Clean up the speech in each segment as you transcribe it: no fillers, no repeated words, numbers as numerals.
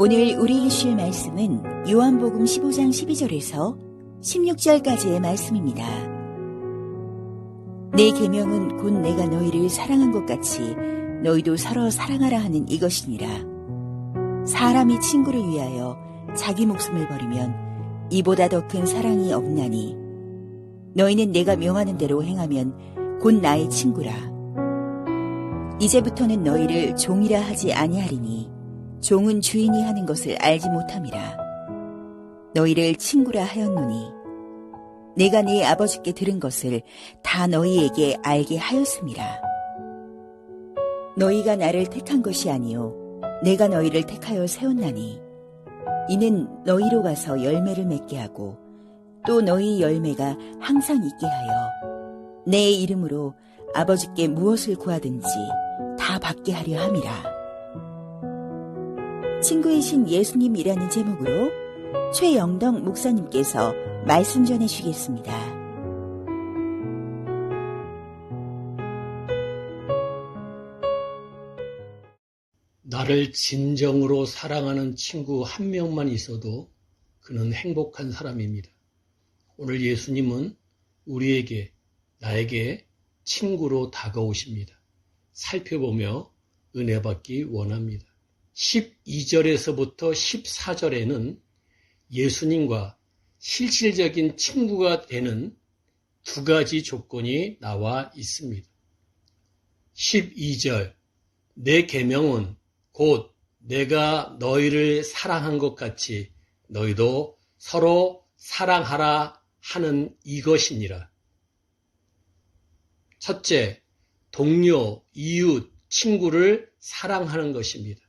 오늘 우리에게 주실 말씀은 요한복음 15장 12절에서 16절까지의 말씀입니다. 내 계명은 곧 내가 너희를 사랑한 것 같이 너희도 서로 사랑하라 하는 이것이니라. 사람이 친구를 위하여 자기 목숨을 버리면 이보다 더 큰 사랑이 없나니 너희는 내가 명하는 대로 행하면 곧 나의 친구라. 이제부터는 너희를 종이라 하지 아니하리니 종은 주인이 하는 것을 알지 못함이라. 너희를 친구라 하였노니 내가 네 아버지께 들은 것을 다 너희에게 알게 하였음이라. 너희가 나를 택한 것이 아니요 내가 너희를 택하여 세웠나니 이는 너희로 가서 열매를 맺게 하고 또 너희 열매가 항상 있게 하여 내 이름으로 아버지께 무엇을 구하든지 다 받게 하려 함이라. 친구이신 예수님이라는 제목으로 최영덕 목사님께서 말씀 전해주시겠습니다. 나를 진정으로 사랑하는 친구 한 명만 있어도 그는 행복한 사람입니다. 오늘 예수님은 우리에게, 나에게 친구로 다가오십니다. 살펴보며 은혜 받기 원합니다. 12절에서부터 14절에는 예수님과 실질적인 친구가 되는 두 가지 조건이 나와 있습니다. 12절, 내 계명은 곧 내가 너희를 사랑한 것 같이 너희도 서로 사랑하라 하는 이것이니라. 첫째, 동료, 이웃, 친구를 사랑하는 것입니다.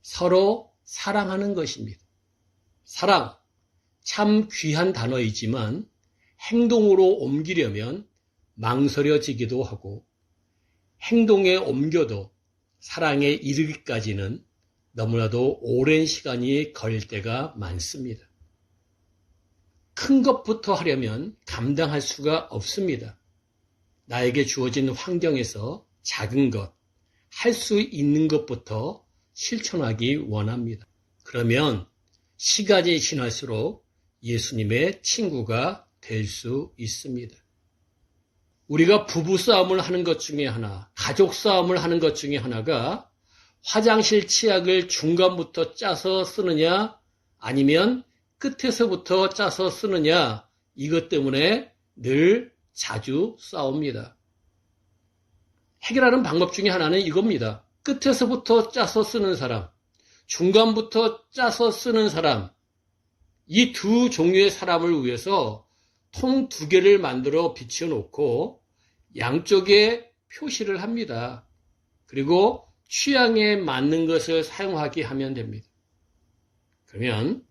서로 사랑하는 것입니다. 사랑, 참 귀한 단어이지만 행동으로 옮기려면 망설여지기도 하고 행동에 옮겨도 사랑에 이르기까지는 너무나도 오랜 시간이 걸릴 때가 많습니다. 큰 것부터 하려면 감당할 수가 없습니다. 나에게 주어진 환경에서 작은 것, 할 수 있는 것부터 실천하기 원합니다. 그러면 시간이 지날수록 예수님의 친구가 될 수 있습니다. 우리가 부부싸움을 하는 것 중에 하나, 가족싸움을 하는 것 중에 하나가 화장실 치약을 중간부터 짜서 쓰느냐 아니면 끝에서부터 짜서 쓰느냐, 이것 때문에 늘 자주 싸웁니다. 해결하는 방법 중에 하나는 이겁니다. 끝에서부터 짜서 쓰는 사람, 중간부터 짜서 쓰는 사람, 이 두 종류의 사람을 위해서 통 두 개를 만들어 비춰놓고 양쪽에 표시를 합니다. 그리고 취향에 맞는 것을 사용하게 하면 됩니다. 그러면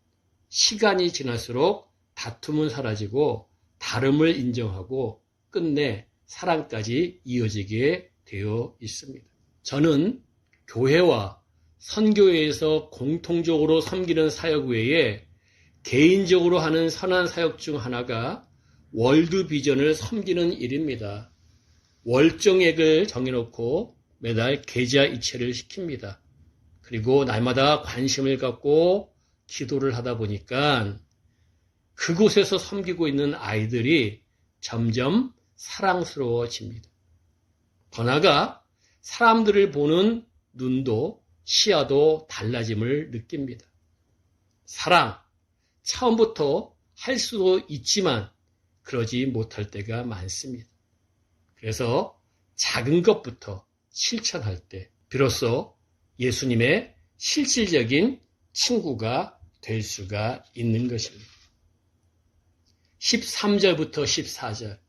시간이 지날수록 다툼은 사라지고 다름을 인정하고 끝내 사랑까지 이어지게 되어 있습니다. 저는 교회와 선교회에서 공통적으로 섬기는 사역 외에 개인적으로 하는 선한 사역 중 하나가 월드비전을 섬기는 일입니다. 월정액을 정해놓고 매달 계좌 이체를 시킵니다. 그리고 날마다 관심을 갖고 기도를 하다 보니까 그곳에서 섬기고 있는 아이들이 점점 사랑스러워집니다. 더 나아가 사람들을 보는 눈도 시야도 달라짐을 느낍니다. 사랑, 처음부터 할 수도 있지만 그러지 못할 때가 많습니다. 그래서 작은 것부터 실천할 때 비로소 예수님의 실질적인 친구가 될 수가 있는 것입니다. 13절부터 14절,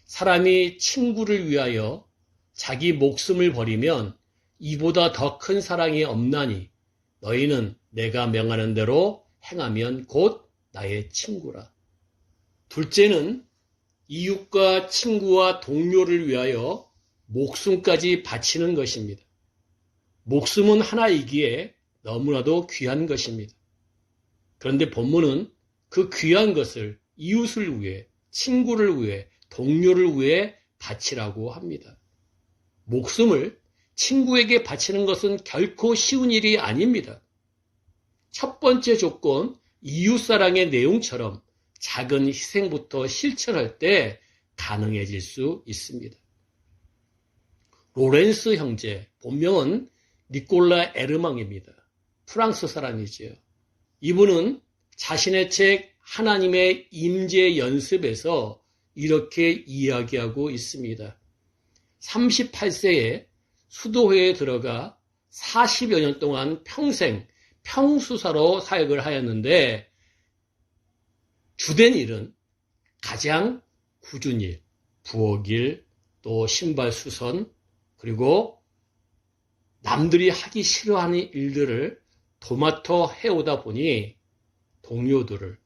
사람이 친구를 위하여 자기 목숨을 버리면 이보다 더 큰 사랑이 없나니 너희는 내가 명하는 대로 행하면 곧 나의 친구라. 둘째는 이웃과 친구와 동료를 위하여 목숨까지 바치는 것입니다. 목숨은 하나이기에 너무나도 귀한 것입니다. 그런데 본문은 그 귀한 것을 이웃을 위해, 친구를 위해, 동료를 위해 바치라고 합니다. 목숨을 친구에게 바치는 것은 결코 쉬운 일이 아닙니다. 첫 번째 조건, 이웃사랑의 내용처럼 작은 희생부터 실천할 때 가능해질 수 있습니다. 로렌스 형제, 본명은 니콜라 에르망입니다. 프랑스 사람이지요. 이분은 자신의 책 하나님의 임재 연습에서 이렇게 이야기하고 있습니다. 38세에 수도회에 들어가 40여 년 동안 평생 평수사로 사역을 하였는데 주된 일은 가장 굳은 일, 부엌일, 또 신발 수선, 그리고 남들이 하기 싫어하는 일들을 도맡아 해오다 보니 동료들을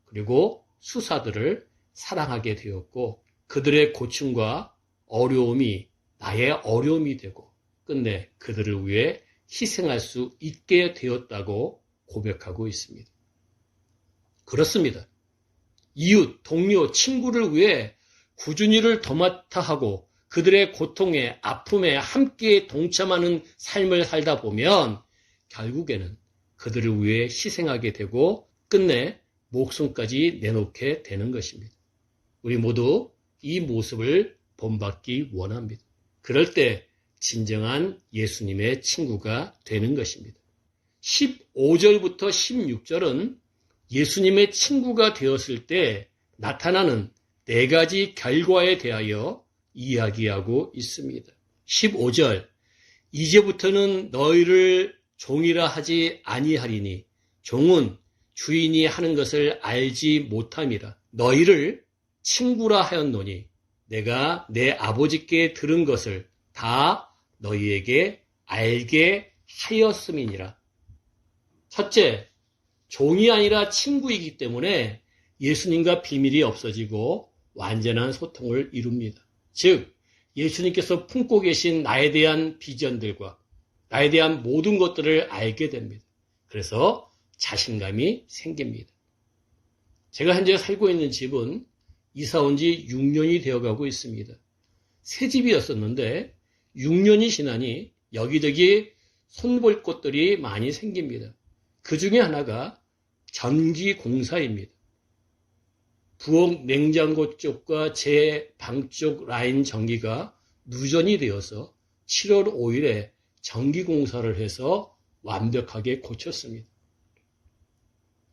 그리고 수사들을 사랑하게 되었고 그들의 고충과 어려움이 나의 어려움이 되고 끝내 그들을 위해 희생할 수 있게 되었다고 고백하고 있습니다. 그렇습니다. 이웃, 동료, 친구를 위해 꾸준히 일을 도맡아 하고 그들의 고통에, 아픔에 함께 동참하는 삶을 살다 보면 결국에는 그들을 위해 희생하게 되고 끝내 목숨까지 내놓게 되는 것입니다. 우리 모두 이 모습을 본받기 원합니다. 그럴 때 진정한 예수님의 친구가 되는 것입니다. 15절부터 16절은 예수님의 친구가 되었을 때 나타나는 4가지 결과에 대하여 이야기하고 있습니다. 15절, 이제부터는 너희를 종이라 하지 아니하리니 종은 주인이 하는 것을 알지 못함이라. 너희를 친구라 하였노니 내가 내 아버지께 들은 것을 다 너희에게 알게 하였음이니라. 첫째, 종이 아니라 친구이기 때문에 예수님과 비밀이 없어지고 완전한 소통을 이룹니다. 즉, 예수님께서 품고 계신 나에 대한 비전들과 나에 대한 모든 것들을 알게 됩니다. 그래서 자신감이 생깁니다. 제가 현재 살고 있는 집은 이사 온 지 6년이 되어가고 있습니다. 새 집이었었는데 6년이 지나니 여기저기 손볼 곳들이 많이 생깁니다. 그 중에 하나가 전기 공사입니다. 부엌 냉장고 쪽과 제 방 쪽 라인 전기가 누전이 되어서 7월 5일에 전기 공사를 해서 완벽하게 고쳤습니다.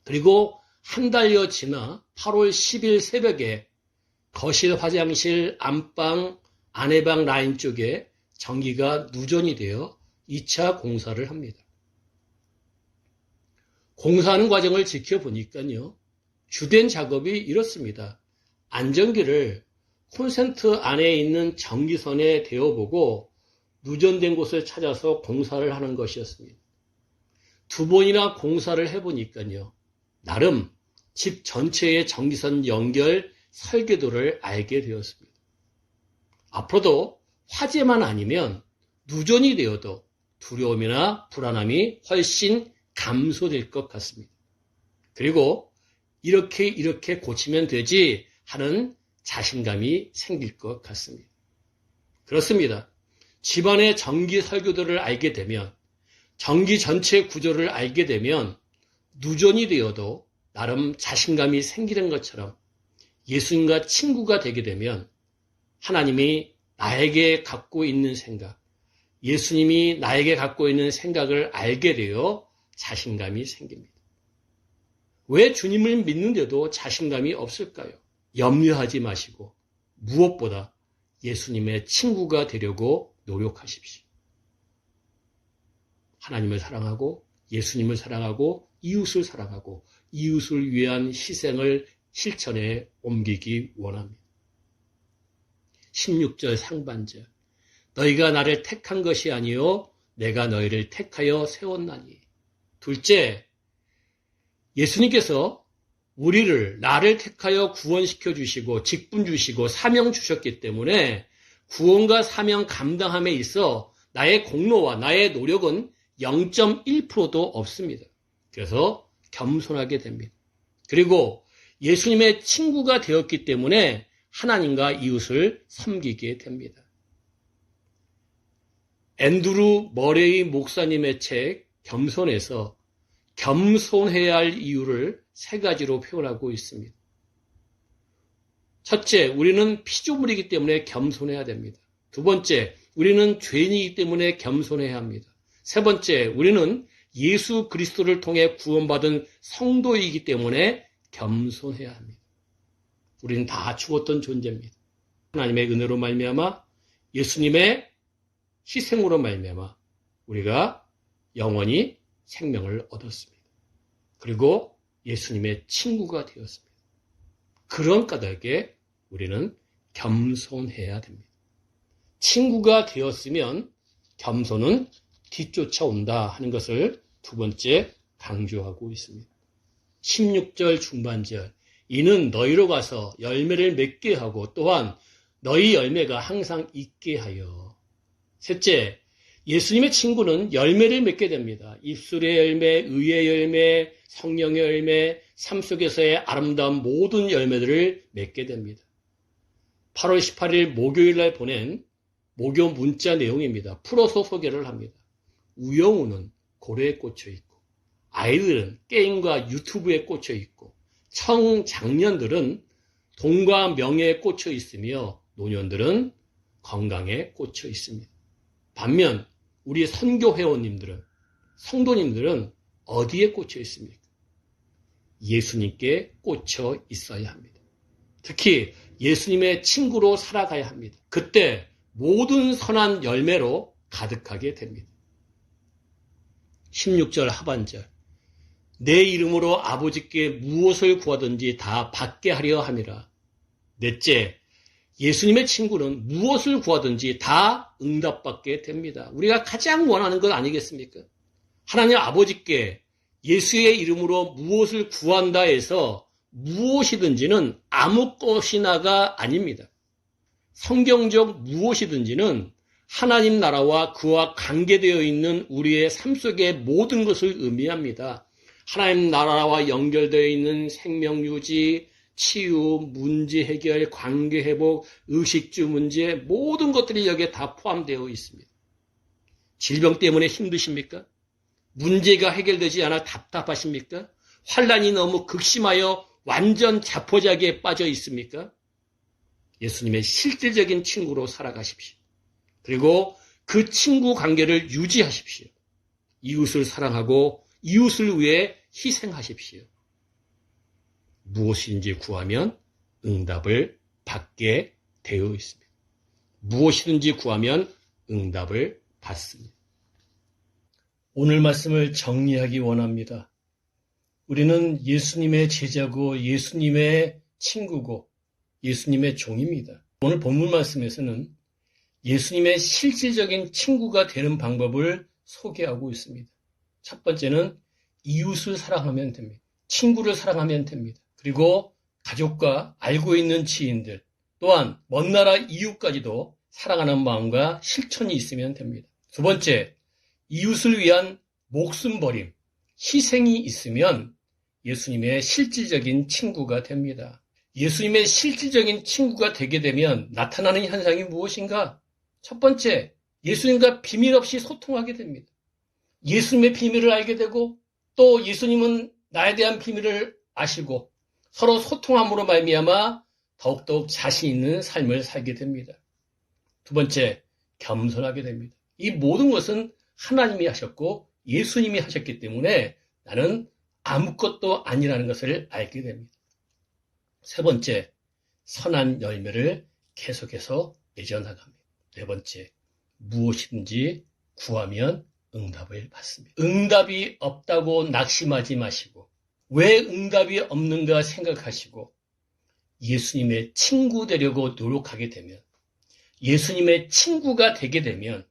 그리고 한 달여 지나 8월 10일 새벽에 거실, 화장실, 안방, 아내방 라인 쪽에 전기가 누전이 되어 2차 공사를 합니다. 공사하는 과정을 지켜보니까요. 주된 작업이 이렇습니다. 안전기를 콘센트 안에 있는 전기선에 대어보고 누전된 곳을 찾아서 공사를 하는 것이었습니다. 2번이나 공사를 해보니까요. 나름 집 전체의 전기선 연결 설계도를 알게 되었습니다. 앞으로도 화재만 아니면 누전이 되어도 두려움이나 불안함이 훨씬 감소될 것 같습니다. 그리고 이렇게 고치면 되지 하는 자신감이 생길 것 같습니다. 그렇습니다. 집안의 전기 설계도를 알게 되면 전기 전체 구조를 알게 되면 누전이 되어도 나름 자신감이 생기는 것처럼 예수님과 친구가 되게 되면 하나님이 나에게 갖고 있는 생각, 예수님이 나에게 갖고 있는 생각을 알게 되어 자신감이 생깁니다. 왜 주님을 믿는데도 자신감이 없을까요? 염려하지 마시고 무엇보다 예수님의 친구가 되려고 노력하십시오. 하나님을 사랑하고 예수님을 사랑하고 이웃을 사랑하고 이웃을 위한 희생을 실천에 옮기기 원합니다. 16절 상반절, 너희가 나를 택한 것이 아니요 내가 너희를 택하여 세웠나니. 둘째, 예수님께서 나를 택하여 구원시켜 주시고 직분 주시고 사명 주셨기 때문에 구원과 사명 감당함에 있어 나의 공로와 나의 노력은 0.1%도 없습니다. 그래서 겸손하게 됩니다. 그리고 예수님의 친구가 되었기 때문에 하나님과 이웃을 섬기게 됩니다. 앤드루 머레이 목사님의 책 겸손에서 겸손해야 할 이유를 세 가지로 표현하고 있습니다. 첫째, 우리는 피조물이기 때문에 겸손해야 됩니다. 두 번째, 우리는 죄인이기 때문에 겸손해야 합니다. 세 번째, 우리는 예수 그리스도를 통해 구원받은 성도이기 때문에 겸손해야 합니다. 우리는 다 죽었던 존재입니다. 하나님의 은혜로 말미암아 예수님의 희생으로 말미암아 우리가 영원히 생명을 얻었습니다. 그리고 예수님의 친구가 되었습니다. 그런 까닭에 우리는 겸손해야 됩니다. 친구가 되었으면 겸손은 뒤쫓아온다 하는 것을 두 번째 강조하고 있습니다. 16절 중반절, 이는 너희로 가서 열매를 맺게 하고 또한 너희 열매가 항상 있게 하여. 셋째, 예수님의 친구는 열매를 맺게 됩니다. 입술의 열매, 의의 열매, 성령의 열매, 삶 속에서의 아름다운 모든 열매들을 맺게 됩니다. 8월 18일 목요일 날 보낸 목요 문자 내용입니다. 풀어서 소개를 합니다. 우영우는 고래에 꽂혀 있고, 아이들은 게임과 유튜브에 꽂혀 있고, 청장년들은 돈과 명예에 꽂혀 있으며, 노년들은 건강에 꽂혀 있습니다. 반면 우리 선교 회원님들은, 성도님들은 어디에 꽂혀 있습니까? 예수님께 꽂혀 있어야 합니다. 특히 예수님의 친구로 살아가야 합니다. 그때 모든 선한 열매로 가득하게 됩니다. 16절 하반절, 내 이름으로 아버지께 무엇을 구하든지 다 받게 하려 함이라. 넷째, 예수님의 친구는 무엇을 구하든지 다 응답받게 됩니다. 우리가 가장 원하는 것 아니겠습니까? 하나님 아버지께 예수의 이름으로 무엇을 구한다 해서 무엇이든지는 아무 것이나가 아닙니다. 성경적 무엇이든지는 하나님 나라와 그와 관계되어 있는 우리의 삶 속의 모든 것을 의미합니다. 하나님 나라와 연결되어 있는 생명 유지, 치유, 문제 해결, 관계 회복, 의식주 문제, 모든 것들이 여기에 다 포함되어 있습니다. 질병 때문에 힘드십니까? 문제가 해결되지 않아 답답하십니까? 환란이 너무 극심하여 완전 자포자기에 빠져 있습니까? 예수님의 실질적인 친구로 살아가십시오. 그리고 그 친구 관계를 유지하십시오. 이웃을 사랑하고 이웃을 위해 희생하십시오. 무엇인지 구하면 응답을 받게 되어 있습니다. 무엇이든지 구하면 응답을 받습니다. 오늘 말씀을 정리하기 원합니다. 우리는 예수님의 제자고 예수님의 친구고 예수님의 종입니다. 오늘 본문 말씀에서는 예수님의 실질적인 친구가 되는 방법을 소개하고 있습니다. 첫 번째는 이웃을 사랑하면 됩니다. 친구를 사랑하면 됩니다. 그리고 가족과 알고 있는 지인들, 또한 먼 나라 이웃까지도 사랑하는 마음과 실천이 있으면 됩니다. 두 번째, 이웃을 위한 목숨 버림, 희생이 있으면 예수님의 실질적인 친구가 됩니다. 예수님의 실질적인 친구가 되게 되면 나타나는 현상이 무엇인가? 첫 번째, 예수님과 비밀 없이 소통하게 됩니다. 예수님의 비밀을 알게 되고 또 예수님은 나에 대한 비밀을 아시고 서로 소통함으로 말미암아 더욱더욱 자신 있는 삶을 살게 됩니다. 두 번째, 겸손하게 됩니다. 이 모든 것은 하나님이 하셨고 예수님이 하셨기 때문에 나는 아무것도 아니라는 것을 알게 됩니다. 세 번째, 선한 열매를 계속해서 맺어나갑니다. 네 번째, 무엇이든지 구하면 응답을 받습니다. 응답이 없다고 낙심하지 마시고 왜 응답이 없는가 생각하시고 예수님의 친구 되려고 노력하게 되면 예수님의 친구가 되게 되면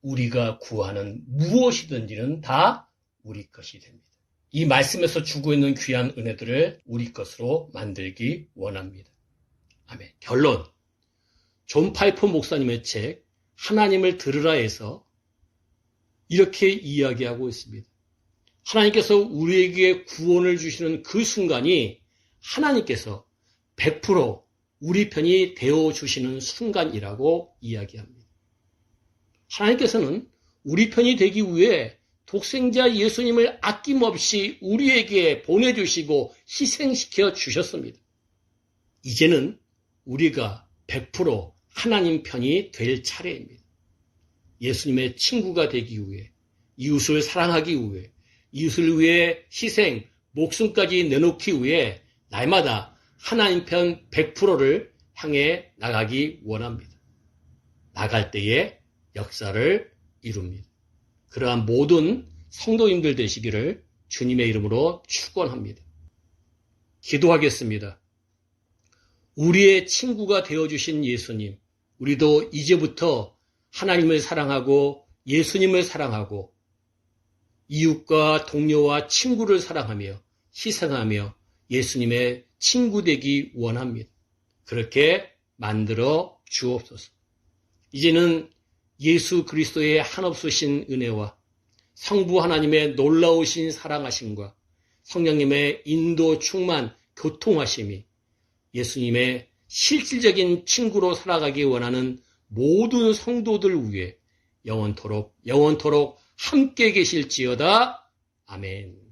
우리가 구하는 무엇이든지는 다 우리 것이 됩니다. 이 말씀에서 주고 있는 귀한 은혜들을 우리 것으로 만들기 원합니다. 아멘. 결론. 존 파이퍼 목사님의 책 하나님을 들으라에서 이렇게 이야기하고 있습니다. 하나님께서 우리에게 구원을 주시는 그 순간이 하나님께서 100% 우리 편이 되어주시는 순간이라고 이야기합니다. 하나님께서는 우리 편이 되기 위해 독생자 예수님을 아낌없이 우리에게 보내주시고 희생시켜 주셨습니다. 이제는 우리가 100% 하나님 편이 될 차례입니다. 예수님의 친구가 되기 위해, 이웃을 사랑하기 위해, 이웃을 위해 희생, 목숨까지 내놓기 위해 날마다 하나님 편 100%를 향해 나가기 원합니다. 나갈 때에 역사를 이룹니다. 그러한 모든 성도님들 되시기를 주님의 이름으로 축원합니다. 기도하겠습니다. 우리의 친구가 되어주신 예수님, 우리도 이제부터 하나님을 사랑하고 예수님을 사랑하고 이웃과 동료와 친구를 사랑하며 희생하며 예수님의 친구 되기 원합니다. 그렇게 만들어 주옵소서. 이제는 예수 그리스도의 한없으신 은혜와 성부 하나님의 놀라우신 사랑하심과 성령님의 인도 충만 교통하심이 예수님의 실질적인 친구로 살아가기 원하는 모든 성도들 위해 영원토록 함께 계실지어다. 아멘.